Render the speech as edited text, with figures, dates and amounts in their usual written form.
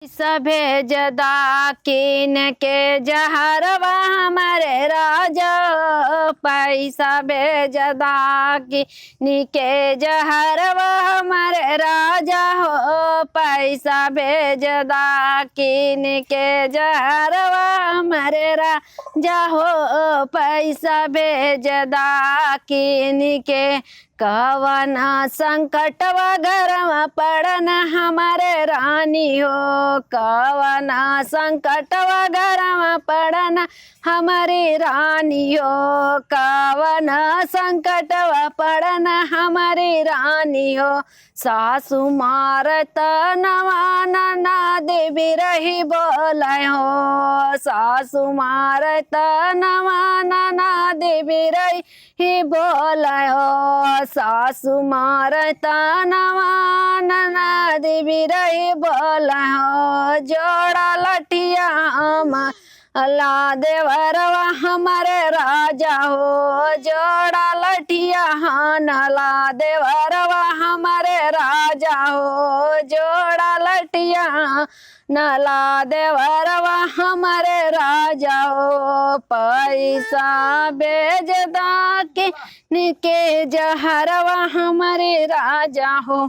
सभे जदा किन के जहरवा हमारे राजा पैसा भेजदा किन के जहरवा हमारे राजा हो पैसा भेजदा किन के जहरवा हमारे राजा हो पैसा भेजदा किन के कवन संकटवा घरवा पड़न हमारे रानी हो कवन संकटवा घरवा पड़न हमारी रानी हो कवन संकटवा पड़न हमारी रानी हो सासु मारत नवा देवी रही बोल हो सासु मारत नवा देवी रही बोल हो सासु मारता नवा देवी रही बोल हो जोड़ा लठिया ला देवरवा हमारे राजा हो जोड़ा लठिया नला देवरवा हमारे राजा हो जोड़ा लठिया नला देवरवा हमारे राजा हो पैसा भेजदा के जहरवा हमारे राजा हो।